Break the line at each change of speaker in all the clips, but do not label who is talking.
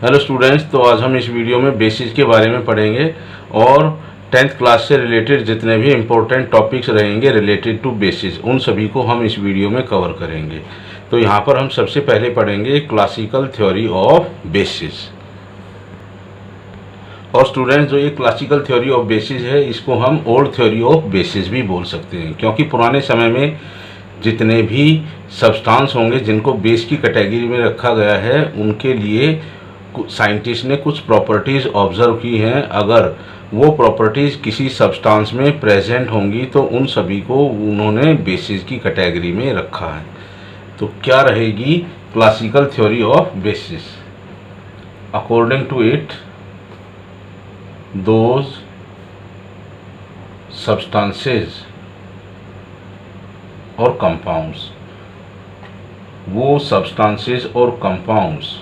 Hello students, तो आज हम इस वीडियो में बेसिस के बारे में पढ़ेंगे और 10th क्लास से रिलेटेड जितने भी इम्पोर्टेंट टॉपिक्स रहेंगे रिलेटेड टू बेसिस उन सभी को हम इस वीडियो में कवर करेंगे। तो यहाँ पर हम सबसे पहले पढ़ेंगे क्लासिकल थ्योरी ऑफ बेसिस। और स्टूडेंट्स, जो ये क्लासिकल थ्योरी ऑफ बेसिस है इसको हम ओल्ड थ्योरी ऑफ बेसिस भी बोल सकते हैं, क्योंकि पुराने समय में जितने भी सब्सटेंस होंगे जिनको बेस की कैटेगरी में रखा गया है उनके लिए साइंटिस्ट ने कुछ प्रॉपर्टीज़ ऑब्जर्व की हैं। अगर वो प्रॉपर्टीज़ किसी सब्सटेंस में प्रेजेंट होंगी तो उन सभी को उन्होंने बेसिस की कैटेगरी में रखा है। तो क्या रहेगी classical theory of bases? According to it, those substances और कंपाउंड्स, वो सब्सटेंसेस और compounds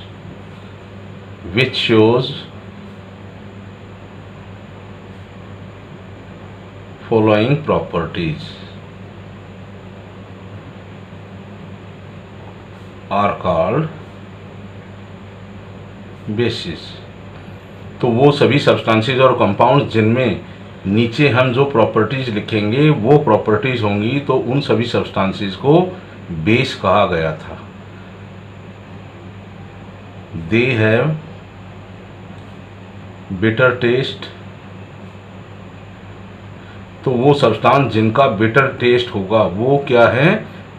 which shows following properties are called basis। तो वो सभी सब्सटेंसेस और कंपाउंड्स जिनमें नीचे हम जो प्रॉपर्टीज लिखेंगे वो प्रॉपर्टीज होंगी तो उन सभी सब्सटेंसेस को बेस कहा गया था। दे हैव बिटर टेस्ट, तो वो सब्सटेंस जिनका बिटर टेस्ट होगा वो क्या है?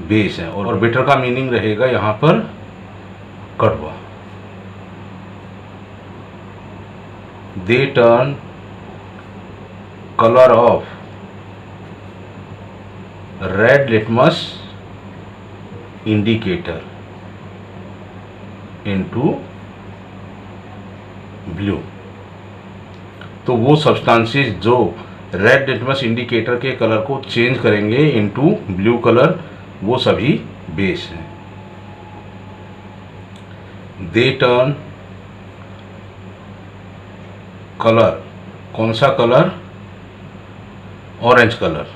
बेस है। और बिटर का मीनिंग रहेगा यहां पर कड़वा। They turn colour of red litmus indicator into blue. तो वो सब्सटेंसेस जो रेड लिटमस इंडिकेटर के कलर को चेंज करेंगे इनटू ब्लू कलर, वो सभी बेस हैं। दे टर्न कलर, कौन सा colour? Orange colour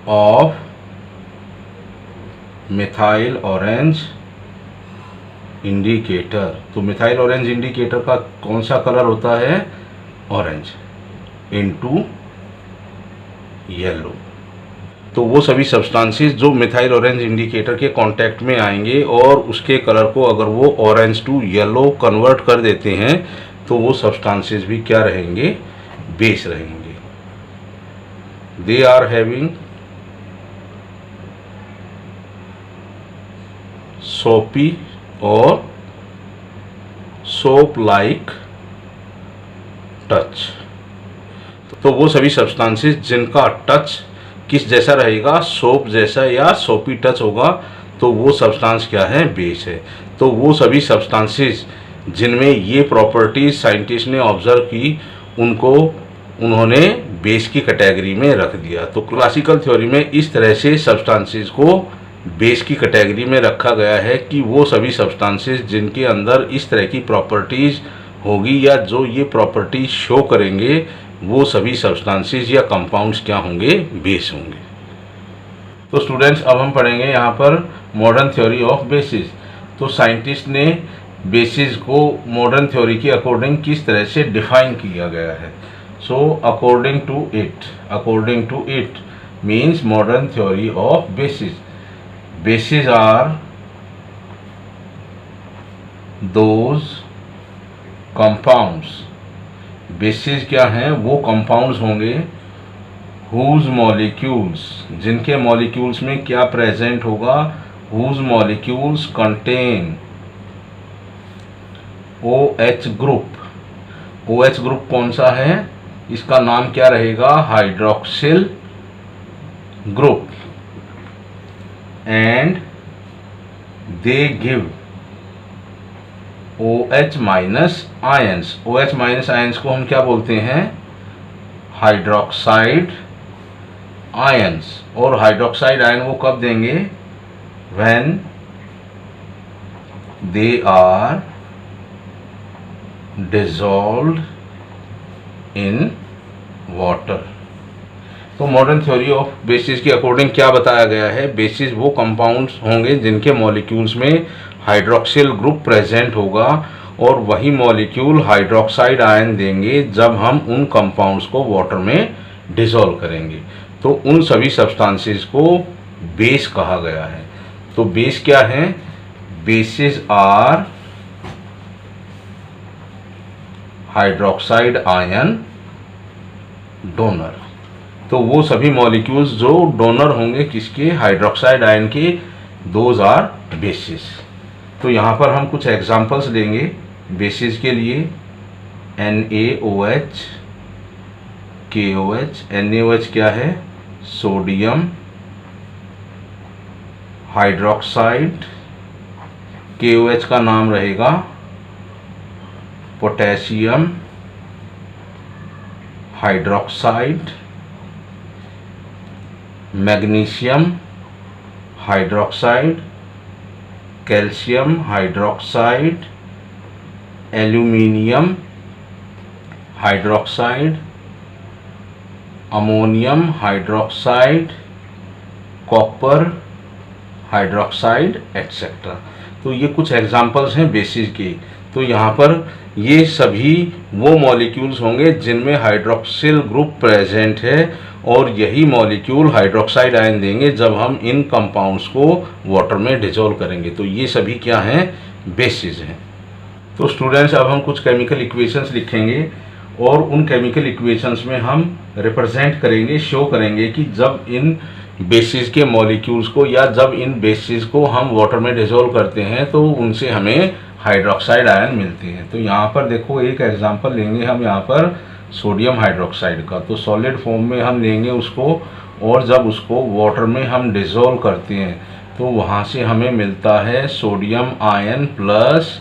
of methyl orange indicator. तो मिथाइल ऑरेंज इंडिकेटर का कौन सा कलर होता है? Orange into yellow. तो वो सभी सब्सटेंसेस जो मिथाइल ऑरेंज इंडिकेटर के कांटेक्ट में आएंगे और उसके कलर को अगर वो ऑरेंज टू येलो कन्वर्ट कर देते हैं तो वो सब्सटेंसेस भी क्या रहेंगे? बेस रहेंगे। दे आर हैविंग सोपी और सोप लाइक टच। तो वो सभी सब्सटेंसेस जिनका टच किस जैसा रहेगा? सोप जैसा या सोपी टच होगा, तो वो सब्सटेंस क्या है? बेस है। तो वो सभी सब्सटेंसेस जिनमें ये प्रॉपर्टीज साइंटिस्ट ने ऑब्जर्व की उनको उन्होंने बेस की कैटेगरी में रख दिया। तो क्लासिकल थ्योरी में इस तरह से सब्सटेंसेस को बेस की कैटेगरी में रखा गया है कि वो सभी सब्सटेंसेस जिनके अंदर इस तरह की प्रॉपर्टीज होगी या जो ये प्रॉपर्टीज शो करेंगे वो सभी सब्सटेंसेस या कंपाउंड्स क्या होंगे? बेस होंगे। तो स्टूडेंट्स, अब हम पढ़ेंगे यहाँ पर मॉडर्न थ्योरी ऑफ बेसिस। तो साइंटिस्ट ने बेसिस को मॉडर्न थ्योरी के अकॉर्डिंग किस तरह से डिफाइन किया गया है। So according to it means modern theory of bases, bases are those compounds. Bases क्या हैं? वो कंपाउंड्स होंगे हुज मॉलिक्यूल्स, जिनके मॉलिक्यूल्स में क्या प्रेजेंट होगा? Whose molecules contain OH group. OH group कौन सा है? इसका नाम क्या रहेगा? Hydroxyl group. And they give OH minus ions. OH minus ions को हम क्या बोलते हैं? Hydroxide ions. और हाइड्रोक्साइड आयन वो कब देंगे? When they are dissolved in water. तो मॉडर्न थ्योरी ऑफ बेसिस के अकॉर्डिंग क्या बताया गया है, बेसिस वो कंपाउंड्स होंगे जिनके मॉलिक्यूल्स में हाइड्रोक्सिल ग्रुप प्रेजेंट होगा और वही मॉलिक्यूल हाइड्रोक्साइड आयन देंगे जब हम उन कंपाउंड्स को वाटर में डिसॉल्व करेंगे। तो उन सभी सब्सटेंसेस को बेस कहा गया है। तो बेस क्या है, bases are hydroxide ion donor. तो वो सभी मॉलिक्यूल्स जो डोनर होंगे किसके, हाइड्रोक्साइड आयन के, दोज आर बेसिस। तो यहाँ पर हम कुछ एग्जांपल्स लेंगे बेसिस के लिए। NaOH, KOH। NaOH क्या है, सोडियम हाइड्रोक्साइड। KOH का नाम रहेगा potassium hydroxide. Magnesium hydroxide, calcium hydroxide, aluminium hydroxide, ammonium hydroxide, copper hydroxide etcetera. तो ये कुछ एग्जांपल्स हैं बेसिस के। तो यहाँ पर ये सभी वो मॉलिक्यूल्स होंगे जिनमें हाइड्रोक्सिल ग्रुप प्रेजेंट है और यही मॉलिक्यूल हाइड्रोक्साइड आयन देंगे जब हम इन कंपाउंड्स को वाटर में डिसॉल्व करेंगे। तो ये सभी क्या हैं, बेसिस हैं। तो स्टूडेंट्स अब हम कुछ केमिकल इक्वेशंस लिखेंगे और उन केमिकल इक्वेशंस में हम रिप्रेजेंट करेंगे, शो करेंगे कि जब इन बेसिस के मॉलिक्यूल्स को या जब इन बेसिस को हम वाटर में डिसॉल्व करते हैं तो उनसे हमें हाइड्रोक्साइड आयन मिलते हैं। तो यहाँ पर देखो एक एग्जांपल लेंगे हम यहाँ पर सोडियम हाइड्रोक्साइड का। तो सॉलिड फॉर्म में हम लेंगे उसको और जब उसको वाटर में हम डिसॉल्व करते हैं तो वहाँ से हमें मिलता है sodium ion plus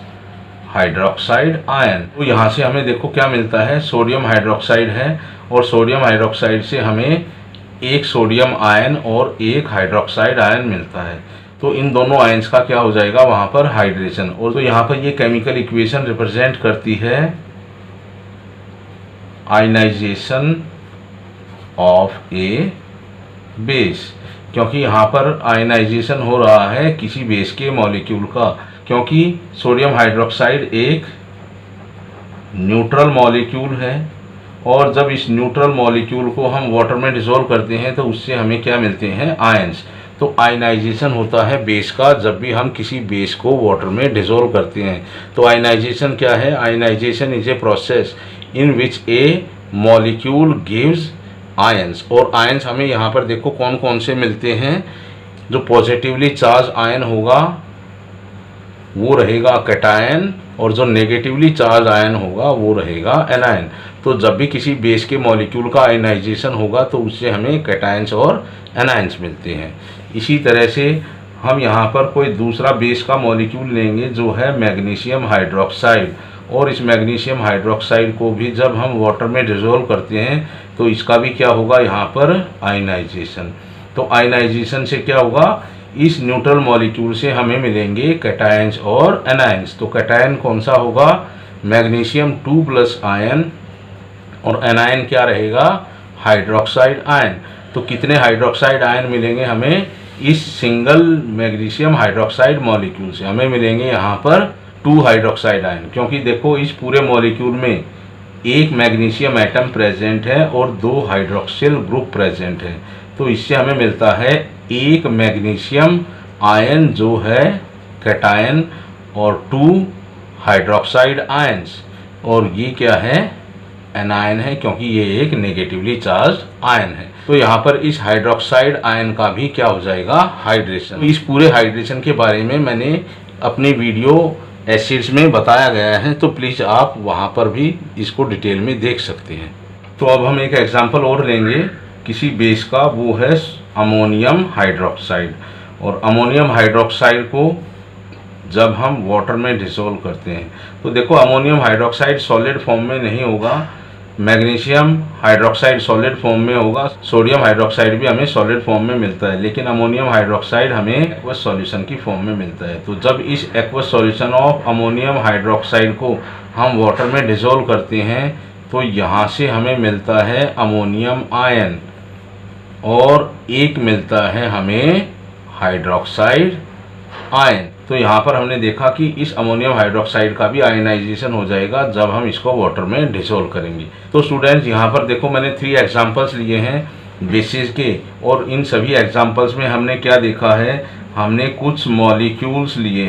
hydroxide ion. तो यहाँ से हमें देखो क्या मिलता है, सोडियम हाइड्रोक्साइड है और सोडियम हाइड्रोक्साइड से हमें एक सोडियम आयन और एक हाइड्रोक्साइड आयन मिलता है। तो इन दोनों आयंस का क्या हो जाएगा वहाँ पर, हाइड्रेशन। और तो यहाँ पर ये केमिकल इक्वेशन रिप्रेजेंट करती है आयनाइजेशन ऑफ ए बेस, क्योंकि यहाँ पर आयनाइजेशन हो रहा है किसी बेस के मॉलिक्यूल का, क्योंकि सोडियम हाइड्रोक्साइड एक न्यूट्रल मॉलिक्यूल है और जब इस न्यूट्रल मॉलिक्यूल को हम वाटर में डिसॉल्व करते हैं तो उससे हमें क्या मिलते हैं, आयंस। तो आयनाइजेशन होता है बेस का जब भी हम किसी बेस को वाटर में डिसॉल्व करते हैं। तो आयनाइजेशन क्या है, ionization is a process in which a molecule gives ions. और आयंस हमें यहाँ पर देखो कौन कौन से मिलते हैं, जो पॉजिटिवली चार्ज आयन होगा वो रहेगा कैटायन और जो नेगेटिवली चार्ज आयन होगा वो रहेगा एनायन। तो जब भी किसी बेस के मॉलिक्यूल का आयनाइजेशन होगा तो उससे हमें कैटायंस और एनायंस मिलते हैं। इसी तरह से हम यहाँ पर कोई दूसरा बेस का मॉलिक्यूल लेंगे जो है मैग्नीशियम हाइड्रोक्साइड, और इस मैग्नीशियम हाइड्रोक्साइड को भी जब हम वाटर में डिसॉल्व करते हैं तो इसका भी क्या होगा यहाँ पर, आयनाइजेशन। तो आयनाइजेशन से क्या होगा, इस न्यूट्रल मॉलिक्यूल से हमें मिलेंगे कैटायंस और एनायंस। तो कैटायन कौन सा होगा, मैग्नीशियम 2+ आयन, और एनायन क्या रहेगा, हाइड्रोक्साइड आयन। तो कितने हाइड्रोक्साइड आयन मिलेंगे हमें इस सिंगल मैग्नीशियम हाइड्रोक्साइड मॉलिक्यूल से, हमें मिलेंगे यहाँ पर 2 हाइड्रोक्साइड आयन, क्योंकि देखो इस पूरे मॉलिक्यूल में एक मैग्नीशियम एटम प्रेजेंट है और 2 हाइड्रोक्सिल ग्रुप प्रेजेंट है। तो इससे हमें मिलता है एक मैग्नीशियम आयन जो है कैटायन और 2 हाइड्रोक्साइड आयंस, और ये क्या है, एनायन है, क्योंकि ये एक नेगेटिवली चार्ज आयन है। तो यहाँ पर इस हाइड्रोक्साइड आयन का भी क्या हो जाएगा, हाइड्रेशन। तो इस पूरे हाइड्रेशन के बारे में मैंने अपनी वीडियो एसिड्स में बताया गया है, तो प्लीज़ आप वहाँ पर भी इसको डिटेल में देख सकते हैं। तो अब हम एक एग्जांपल और लेंगे किसी बेस का, वो है अमोनियम हाइड्रोक्साइड। और अमोनियम हाइड्रोक्साइड को जब हम वाटर में डिसॉल्व करते हैं तो देखो अमोनियम हाइड्रोक्साइड सॉलिड फॉर्म में नहीं होगा, मैग्नीशियम हाइड्रोक्साइड सॉलिड फॉर्म में होगा, सोडियम हाइड्रोक्साइड भी हमें सॉलिड फॉर्म में मिलता है, लेकिन अमोनियम हाइड्रोक्साइड हमें एक्वस सॉल्यूशन की फॉर्म में मिलता है। तो जब इस aqueous solution of ammonium hydroxide को हम वाटर में डिसॉल्व करते हैं तो यहाँ से हमें मिलता है अमोनियम आयन, और एक मिलता है हमें हाइड्रोक्साइड आयन। तो यहाँ पर हमने देखा कि इस अमोनियम हाइड्रोक्साइड का भी आयनाइजेशन हो जाएगा जब हम इसको वाटर में डिसोल्व करेंगे। तो स्टूडेंट्स यहाँ पर देखो मैंने 3 एग्जांपल्स लिए हैं बेसिस के, और इन सभी एग्जांपल्स में हमने क्या देखा है, हमने कुछ मॉलिक्यूल्स लिए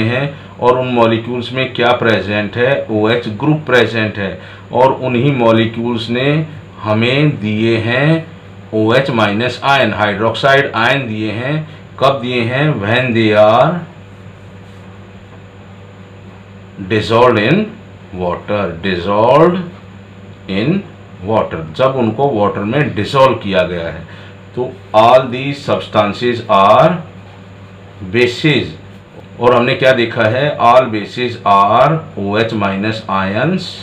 हैं और उन मॉलिक्यूल्स में क्या प्रेजेंट है, OH ग्रुप प्रेजेंट है, और उन्हीं मॉलिक्यूल्स ने हमें दिए हैं OH minus ion, hydroxide ion दिए हैं। कब दिए हैं, when they are dissolved in water, जब उनको वाटर में डिसॉल्व किया गया है। तो all these substances are bases, और हमने क्या देखा है, all bases are OH minus ions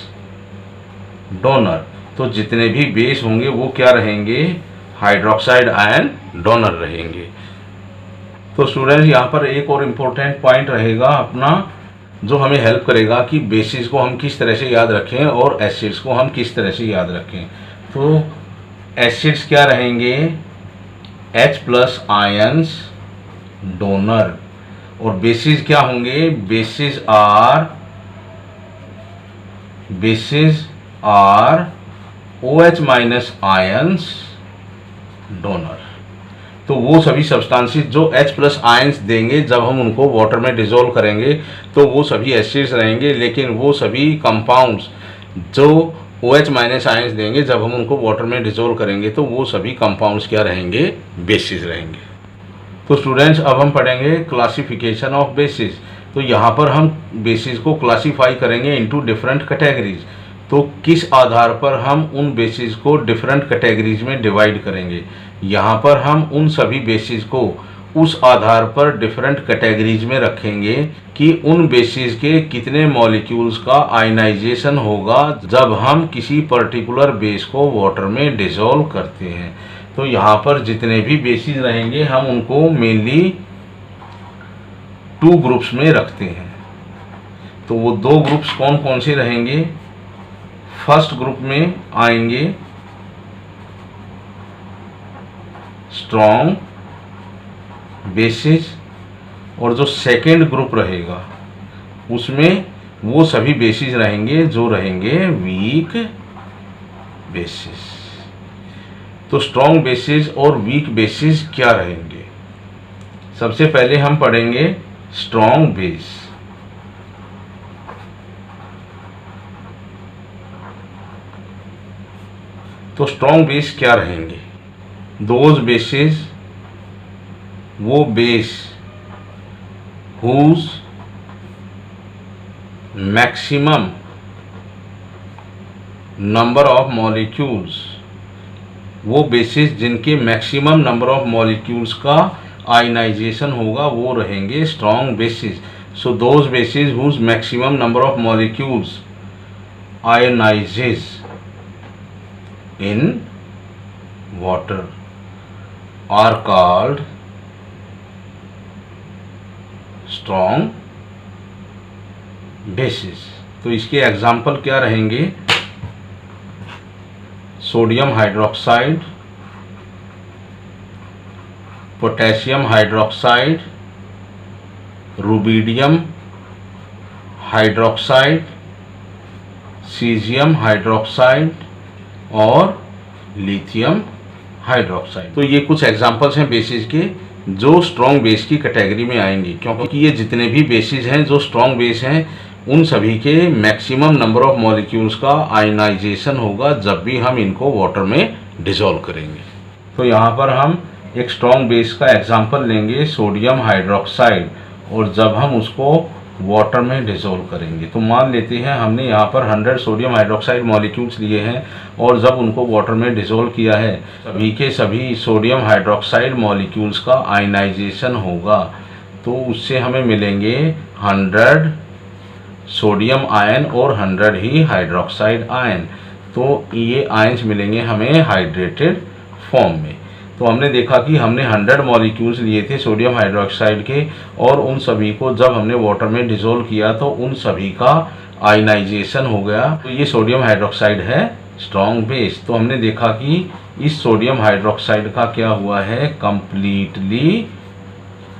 donor. तो जितने भी बेस होंगे वो क्या रहेंगे, हाइड्रोक्साइड आयन डोनर रहेंगे। तो स्टूडेंट्स यहाँ पर एक और इम्पोर्टेंट पॉइंट रहेगा अपना, जो हमें हेल्प करेगा कि बेसिस को हम किस तरह से याद रखें और एसिड्स को हम किस तरह से याद रखें। तो एसिड्स क्या रहेंगे, H प्लस आयंस डोनर, और बेसिस क्या होंगे, bases are OH minus ions donor. तो वो सभी सब्सटेंसेस जो H प्लस आयंस देंगे जब हम उनको वाटर में डिसॉल्व करेंगे तो वो सभी एसिड्स रहेंगे, लेकिन वो सभी कंपाउंड्स जो OH माइनस आयंस देंगे जब हम उनको वाटर में डिसॉल्व करेंगे तो वो सभी कंपाउंड्स क्या रहेंगे, बेसिस रहेंगे। तो स्टूडेंट्स अब हम पढ़ेंगे क्लासिफिकेशन ऑफ बेसिस। तो यहाँ पर हम बेसिस को क्लासीफाई करेंगे इनटू डिफरेंट कैटेगरीज। तो किस आधार पर हम उन बेसिस को डिफरेंट कैटेगरीज में डिवाइड करेंगे, यहाँ पर हम उन सभी बेसिस को उस आधार पर डिफरेंट कैटेगरीज में रखेंगे कि उन बेसिस के कितने मॉलिक्यूल्स का आयनाइजेशन होगा जब हम किसी पर्टिकुलर बेस को वाटर में डिसॉल्व करते हैं। तो यहाँ पर जितने भी बेसिस रहेंगे हम उनको मेनली 2 ग्रुप्स में रखते हैं। तो वो 2 ग्रुप्स कौन कौन से रहेंगे, फर्स्ट ग्रुप में आएंगे स्ट्रॉन्ग बेसिस, और जो सेकेंड ग्रुप रहेगा उसमें वो सभी बेसिस रहेंगे जो रहेंगे वीक बेसिस। तो स्ट्रॉन्ग बेसिस और वीक बेसिस क्या रहेंगे, सबसे पहले हम पढ़ेंगे स्ट्रॉन्ग बेस। तो स्ट्रॉन्ग बेस क्या रहेंगे, दोज बेसिस, वो base whose maximum number of molecules, वो बेसिस जिनके मैक्सिमम नंबर ऑफ मॉलिक्यूल्स का आयनाइजेशन होगा वो रहेंगे strong bases. So those bases whose maximum number of molecules ionizes in water are called strong bases। तो इसके example क्या रहेंगे, sodium hydroxide, potassium hydroxide, rubidium hydroxide, caesium hydroxide और lithium hydroxide. तो ये कुछ एग्जांपल्स हैं बेसिस के जो स्ट्रॉन्ग बेस की कैटेगरी में आएंगे, क्योंकि ये जितने भी बेसिस हैं जो स्ट्रॉन्ग बेस हैं उन सभी के मैक्सिमम नंबर ऑफ मॉलिक्यूल्स का आयनाइजेशन होगा जब भी हम इनको वाटर में डिसॉल्व करेंगे। तो यहाँ पर हम एक स्ट्रॉन्ग बेस का एग्जांपल लेंगे सोडियम हाइड्रोक्साइड, और जब हम उसको वाटर में डिसॉल्व करेंगे तो मान लेते हैं हमने यहाँ पर 100 सोडियम हाइड्रोक्साइड मॉलिक्यूल्स लिए हैं और जब उनको वाटर में डिसॉल्व किया है सभी के सभी सोडियम हाइड्रोक्साइड मॉलिक्यूल्स का आयनाइजेशन होगा। तो उससे हमें मिलेंगे 100 सोडियम आयन और 100 ही हाइड्रोक्साइड आयन। तो ये आयन्स मिलेंगे हमें हाइड्रेटेड फॉर्म में। तो हमने देखा कि हमने 100 मॉलिक्यूल्स लिए थे सोडियम हाइड्रोक्साइड के, और उन सभी को जब हमने वाटर में डिसॉल्व किया तो उन सभी का आयनाइजेशन हो गया। तो ये सोडियम हाइड्रोक्साइड है स्ट्रॉन्ग बेस। तो हमने देखा कि इस सोडियम हाइड्रोक्साइड का क्या हुआ है, कंप्लीटली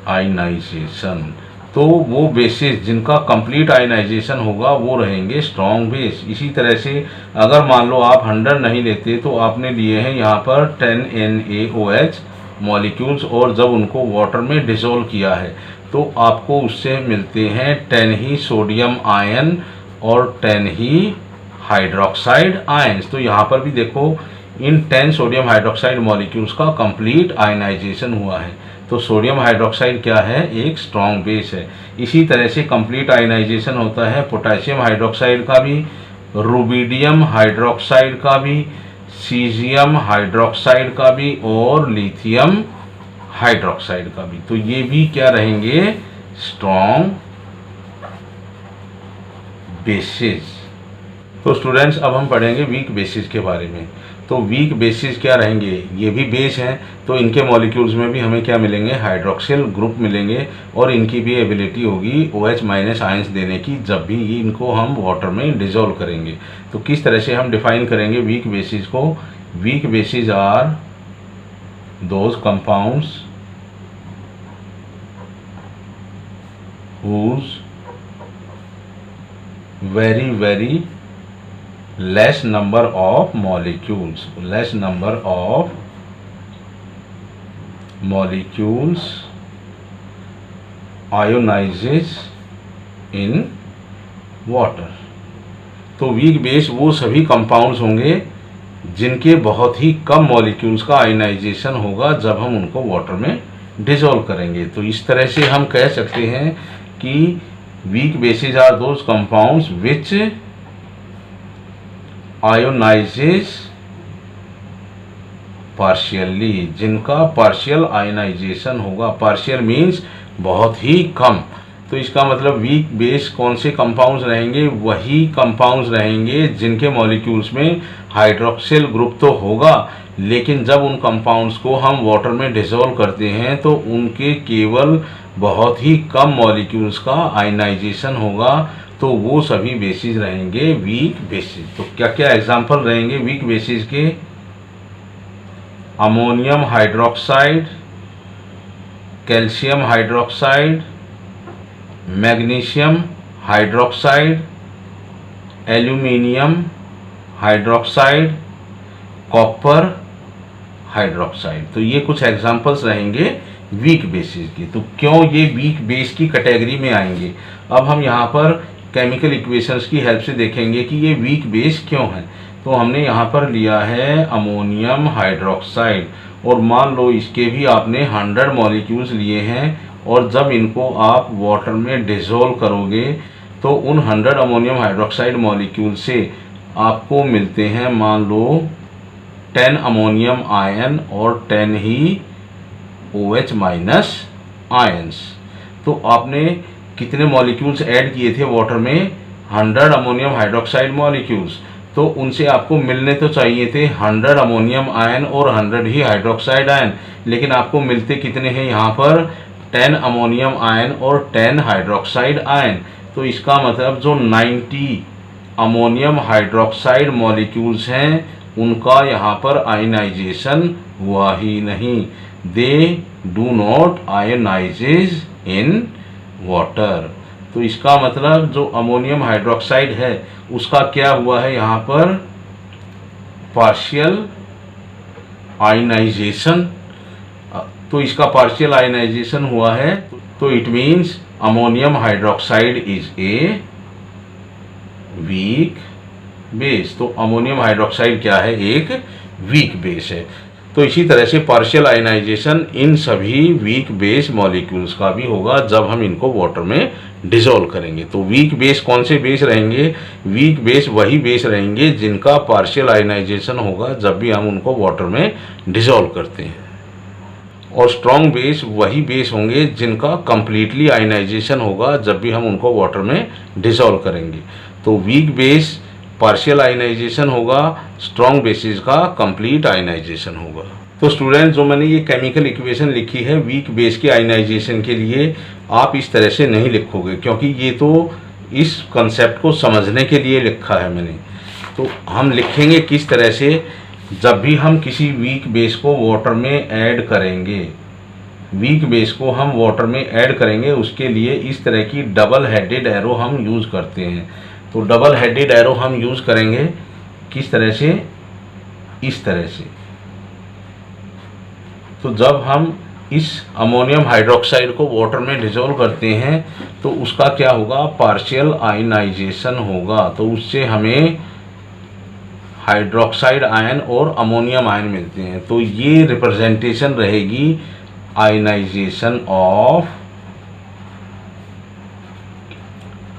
आयनाइजेशन। तो वो बेसिस जिनका कंप्लीट आयनाइजेशन होगा वो रहेंगे स्ट्रॉन्ग बेस। इसी तरह से अगर मान लो आप 100 नहीं लेते तो आपने लिए हैं यहाँ पर 10 NaOH मॉलिक्यूल्स, और जब उनको वाटर में डिसॉल्व किया है तो आपको उससे मिलते हैं 10 ही सोडियम आयन और 10 ही हाइड्रोक्साइड आयंस। तो यहाँ पर भी देखो इन 10 सोडियम हाइड्रोक्साइड मॉलिक्यूल्स का कंप्लीट आयनाइजेशन हुआ है। तो सोडियम हाइड्रोक्साइड क्या है, एक स्ट्रॉन्ग बेस है। इसी तरह से कंप्लीट आयनाइजेशन होता है पोटेशियम हाइड्रोक्साइड का भी, रुबिडियम हाइड्रोक्साइड का भी, सीजियम हाइड्रोक्साइड का भी और लिथियम हाइड्रोक्साइड का भी। तो ये भी क्या रहेंगे, स्ट्रॉन्ग बेसिस। तो स्टूडेंट्स अब हम पढ़ेंगे वीक बेसिस के बारे में। तो वीक बेसिस क्या रहेंगे, ये भी बेस हैं तो इनके मॉलिक्यूल्स में भी हमें क्या मिलेंगे, हाइड्रोक्सिल ग्रुप मिलेंगे, और इनकी भी एबिलिटी होगी OH- आयंस देने की जब भी इनको हम वाटर में डिसॉल्व करेंगे। तो किस तरह से हम डिफाइन करेंगे वीक बेसिस को, weak bases are those compounds whose very less number of molecules ionizes in water। तो वीक बेस वो सभी कंपाउंड्स होंगे जिनके बहुत ही कम मॉलिक्यूल्स का आयनाइजेशन होगा जब हम उनको वाटर में डिसॉल्व करेंगे। तो इस तरह से हम कह सकते हैं कि weak bases are those compounds which ionizes partially, जिनका पार्शियल आयनाइजेशन होगा। पार्शियल मीन्स बहुत ही कम। तो इसका मतलब वीक बेस कौन से कंपाउंड्स रहेंगे, वही कंपाउंड्स रहेंगे जिनके मॉलिक्यूल्स में हाइड्रोक्सिल ग्रुप तो होगा, लेकिन जब उन कंपाउंड्स को हम वाटर में डिसॉल्व करते हैं तो उनके केवल बहुत ही कम मॉलिक्यूल्स का आयनाइजेशन होगा। तो वो सभी बेसिस रहेंगे वीक बेसिस। तो क्या क्या एग्जांपल रहेंगे वीक बेसिस के, ammonium hydroxide, calcium hydroxide, magnesium hydroxide, aluminium hydroxide, copper hydroxide. तो ये कुछ एग्जांपल्स रहेंगे वीक बेसिस की। तो क्यों ये वीक बेस की कैटेगरी में आएंगे, अब हम यहाँ पर केमिकल इक्वेशंस की हेल्प से देखेंगे कि ये वीक बेस क्यों है। तो हमने यहाँ पर लिया है अमोनियम हाइड्रोक्साइड, और मान लो इसके भी आपने 100 मॉलिक्यूल्स लिए हैं, और जब इनको आप वाटर में डिसॉल्व करोगे तो उन 100 अमोनियम हाइड्रोक्साइड मॉलिक्यूल से आपको मिलते हैं मान लो 10 अमोनियम आयन और 10 ही OH- आयंस। तो आपने कितने मॉलिक्यूल्स ऐड किए थे वाटर में, 100 अमोनियम हाइड्रोक्साइड मॉलिक्यूल्स। तो उनसे आपको मिलने तो चाहिए थे 100 अमोनियम आयन और 100 ही हाइड्रोक्साइड आयन, लेकिन आपको मिलते कितने हैं यहाँ पर, 10 अमोनियम आयन और 10 हाइड्रोक्साइड आयन। तो इसका मतलब जो 90 अमोनियम हाइड्रोक्साइड मॉलिक्यूल्स हैं उनका यहाँ पर आयनाइजेशन हुआ ही नहीं, they do not ionizes in water. तो इसका मतलब जो अमोनियम हाइड्रोक्साइड है उसका क्या हुआ है यहाँ पर, पार्शियल आयनाइजेशन। तो इसका पार्शियल आयनाइजेशन हुआ है, तो it means ammonium hydroxide is a weak base. तो अमोनियम हाइड्रोक्साइड क्या है, एक वीक बेस है। तो इसी तरह से पार्शियल आयनाइजेशन इन सभी वीक बेस मॉलिक्यूल्स का भी होगा जब हम इनको वाटर में डिसॉल्व करेंगे। तो वीक बेस कौन से बेस रहेंगे, वीक बेस वही बेस रहेंगे जिनका पार्शियल आयनाइजेशन होगा जब भी हम उनको वाटर में डिसॉल्व करते हैं, और स्ट्रॉन्ग बेस वही बेस होंगे जिनका कंप्लीटली आयनाइजेशन होगा जब भी हम उनको वाटर में डिसॉल्व करेंगे। तो वीक बेस पार्शियल आयनाइजेशन होगा, स्ट्रॉन्ग बेसिस का कंप्लीट आयनाइजेशन होगा। तो स्टूडेंट जो मैंने ये केमिकल इक्वेशन लिखी है वीक बेस के आयनाइजेशन के लिए, आप इस तरह से नहीं लिखोगे क्योंकि ये तो इस कंसेप्ट को समझने के लिए लिखा है मैंने। तो हम लिखेंगे किस तरह से जब भी हम किसी वीक बेस को वाटर में ऐड करेंगे, वीक बेस को हम वाटर में ऐड करेंगे, उसके लिए इस तरह की डबल हेडेड एरो हम यूज़ करते हैं। तो डबल हेडेड एरो हम यूज़ करेंगे किस तरह से, इस तरह से। तो जब हम इस अमोनियम हाइड्रोक्साइड को वाटर में डिसॉल्व करते हैं तो उसका क्या होगा, पार्शियल आयनाइजेशन होगा। तो उससे हमें हाइड्रोक्साइड आयन और अमोनियम आयन मिलते हैं। तो ये रिप्रेजेंटेशन रहेगी आयनाइजेशन ऑफ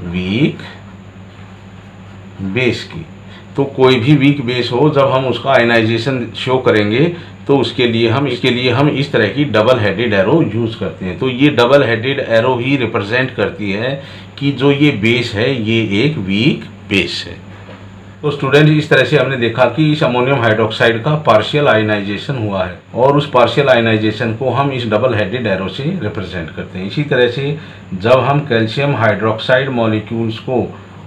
वीक बेस की। तो कोई भी वीक बेस हो, जब हम उसका आयनाइजेशन शो करेंगे तो उसके लिए हम इस तरह की डबल हेडेड एरो यूज़ करते हैं। तो ये डबल हेडेड एरो ही रिप्रेजेंट करती है कि जो ये बेस है ये एक वीक बेस है। तो स्टूडेंट, इस तरह से हमने देखा कि इस अमोनियम हाइड्रोक्साइड का पार्शियल आयनाइजेशन हुआ है और उस पार्शियल आयनाइजेशन को हम इस डबल हेडेड एरो से रिप्रेजेंट करते हैं। इसी तरह से जब हम कैल्शियम हाइड्रोक्साइड मॉलिक्यूल्स को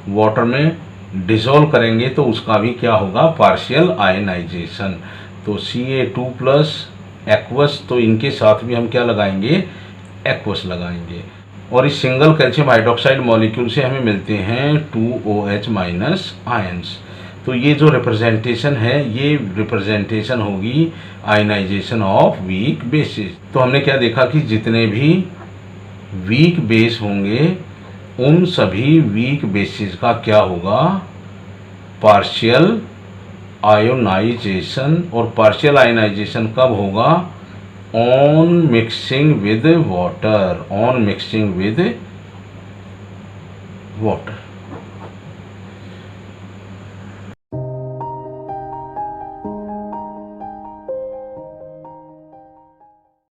वाटर में डिसॉल्व करेंगे तो उसका भी क्या होगा, पार्शियल आयनाइजेशन। तो Ca2+ एक्वस, तो इनके साथ भी हम क्या लगाएंगे, एक्वस लगाएंगे। और इस सिंगल कैल्शियम हाइड्रोक्साइड मॉलिक्यूल से हमें मिलते हैं 2OH- आयंस। तो ये जो रिप्रेजेंटेशन है ये रिप्रेजेंटेशन होगी आयनाइजेशन ऑफ वीक बेसिस। तो हमने क्या देखा कि जितने भी वीक बेस होंगे उन सभी वीक बेसिस का क्या होगा, पार्शियल आयोनाइजेशन। और पार्शियल आयोनाइजेशन कब होगा, on mixing with water, on mixing with water.